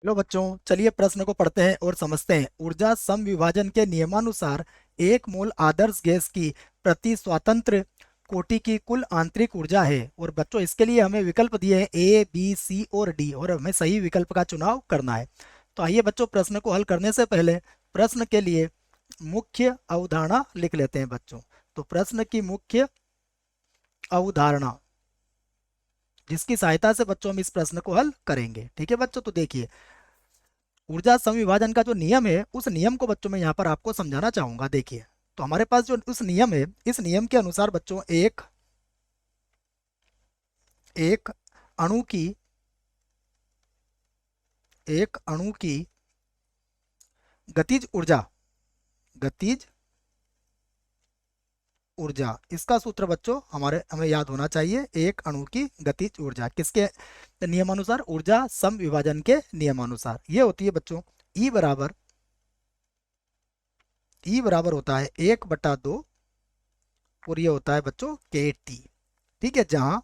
लो बच्चों, चलिए प्रश्न को पढ़ते हैं और समझते हैं। ऊर्जा समविभाजन के नियमानुसार एक मोल आदर्श गैस की प्रति स्वतंत्र कोटि की कुल आंतरिक ऊर्जा है। और बच्चों इसके लिए हमें विकल्प दिए हैं ए, बी, सी और डी, और हमें सही विकल्प का चुनाव करना है। तो आइए बच्चों, प्रश्न को हल करने से पहले प्रश्न के लिए मुख्य अवधारणा लिख लेते हैं बच्चों। तो प्रश्न की मुख्य अवधारणा, जिसकी सहायता से बच्चों हम इस प्रश्न को हल करेंगे। ठीक है बच्चों, तो देखिए ऊर्जा संविभाजन का जो नियम है, उस नियम को बच्चों मैं यहाँ पर आपको समझाना चाहूंगा। देखिए, तो हमारे पास जो उस नियम है, इस नियम के अनुसार बच्चों एक एक अणु की एक अणु की गतिज ऊर्जा, गतिज ऊर्जा, इसका सूत्र बच्चों हमें याद होना चाहिए। एक अणु की गतिज ऊर्जा किसके नियमानुसार? ऊर्जा समविभाजन के नियमानुसार। ये होती है बच्चों ई बराबर होता है 1/2, और ये होता है बच्चों के टी। ठीक है, जहां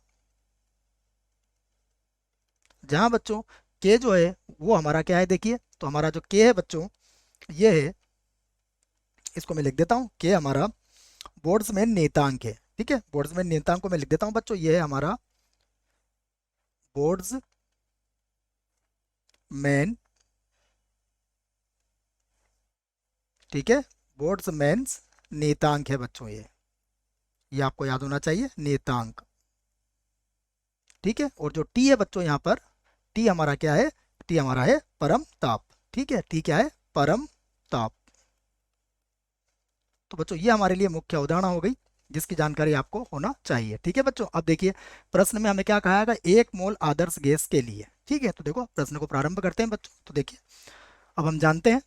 जहां बच्चों के जो है वो हमारा क्या है, देखिए तो हमारा जो के है बच्चों, ये है, इसको मैं लिख देता हूँ, के हमारा बोल्ट्जमैन नियतांक है। ठीक है, बोल्ट्जमैन नियतांक को मैं लिख देता हूँ बच्चों, ये है हमारा बोल्ट्जमैन। ठीक है, बोल्ट्जमैन नियतांक है बच्चों, ये आपको याद होना चाहिए, नियतांक। ठीक है, और जो टी है बच्चों यहाँ पर, टी हमारा क्या है? टी हमारा है परम ताप। ठीक है, टी क्या है? परम ताप। तो बच्चों ये हमारे लिए मुख्य अवधारणा हो गई, जिसकी जानकारी आपको होना चाहिए। ठीक है बच्चों, अब देखिए प्रश्न में हमें क्या कहा है, एक मोल आदर्श गैस के लिए। ठीक है, तो देखो प्रश्न को प्रारंभ करते हैं बच्चों। तो देखिए, अब हम जानते हैं,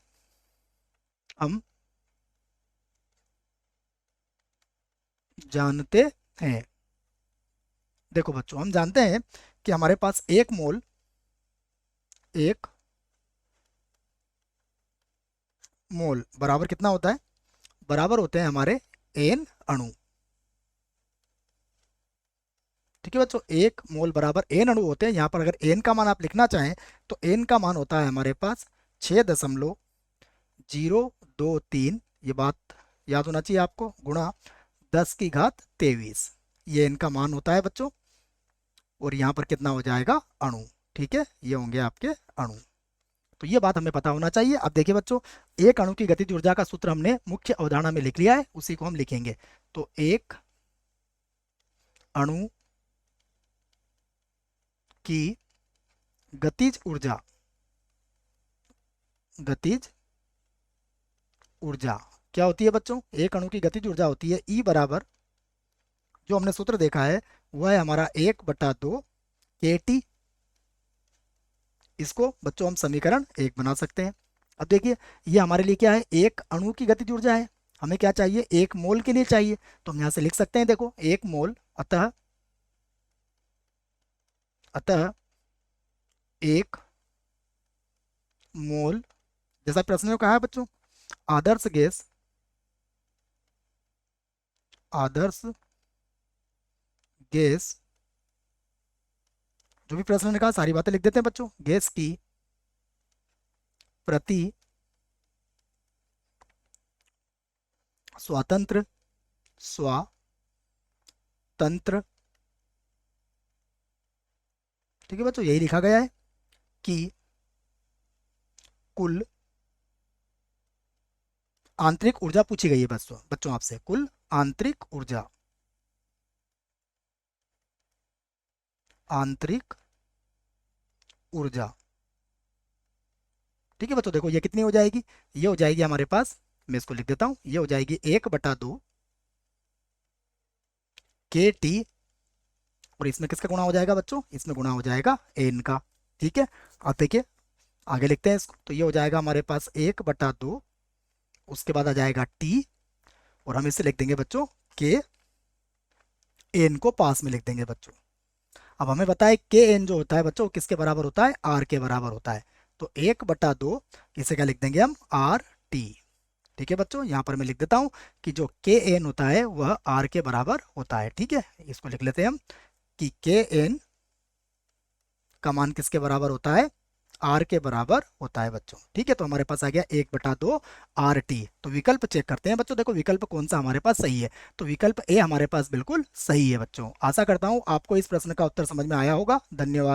देखो बच्चों हम जानते हैं कि हमारे पास एक मोल बराबर कितना होता है? बराबर होते हैं हमारे एन अणु। ठीक है बच्चों, एक मोल बराबर एन अणु होते हैं। यहाँ पर अगर एन का मान आप लिखना चाहें, तो एन का मान होता है हमारे पास 6.023, ये बात याद होना चाहिए आपको, गुणा 10⁻23, ये इनका मान होता है बच्चों। और यहाँ पर कितना हो जाएगा? अणु। ठीक है, ये होंगे आपके अणु। तो ये बात हमें पता होना चाहिए। अब देखिए बच्चों, एक अणु की गतिज ऊर्जा का सूत्र हमने मुख्य अवधारणा में लिख लिया है, उसी को हम लिखेंगे। तो एक अणु की गतिज ऊर्जा, गतिज ऊर्जा क्या होती है बच्चों? एक अणु की गतिज ऊर्जा होती है ई बराबर, जो हमने सूत्र देखा है वह है हमारा 1/2 के टी। इसको बच्चों हम समीकरण 1 बना सकते हैं। अब देखिए, ये हमारे लिए क्या है? एक अणु की गतिज ऊर्जा है। हमें क्या चाहिए? एक मोल के लिए चाहिए। तो हम यहाँ से लिख सकते हैं, देखो एक मोल, अतः अतः एक मोल, जैसा प्रश्न में कहा है बच्चों, आदर्श गैस, आदर्श गैस, जो भी प्रश्न ने कहा सारी बातें लिख देते हैं बच्चों। गैस की प्रति स्वतंत्र स्वतंत्र ठीक है बच्चों, यही लिखा गया है कि कुल आंतरिक ऊर्जा पूछी गई है बच्चों, आपसे कुल आंतरिक ऊर्जा, आंतरिक ऊर्जा। ठीक है बच्चों, देखो ये कितनी हो जाएगी? ये हो जाएगी हमारे पास, मैं इसको लिख देता हूं, ये हो जाएगी 1/2 के टी, और इसमें किसका गुणा हो जाएगा बच्चों? इसमें गुणा हो जाएगा एन का। ठीक है, अब देखिए आगे लिखते हैं इसको। तो ये हो जाएगा हमारे पास 1/2, उसके बाद आ जाएगा टी, और हम इसे लिख देंगे बच्चों के एन को पास में लिख देंगे बच्चों। अब हमें बताए के एन जो होता है बच्चों, किसके बराबर होता है? आर के बराबर होता है। तो 1/2, इसे क्या लिख देंगे हम? R T. ठीक है बच्चों, यहाँ पर मैं लिख देता हूँ कि जो के एन होता है वह आर के बराबर होता है। ठीक है, इसको लिख लेते हैं हम कि के एन का मान किसके बराबर होता है? आर के बराबर होता है बच्चों। ठीक है, तो हमारे पास आ गया 1/2 आर टी। तो विकल्प चेक करते हैं बच्चों, देखो विकल्प कौन सा हमारे पास सही है। तो विकल्प ए हमारे पास बिल्कुल सही है बच्चों। आशा करता हूं आपको इस प्रश्न का उत्तर समझ में आया होगा। धन्यवाद।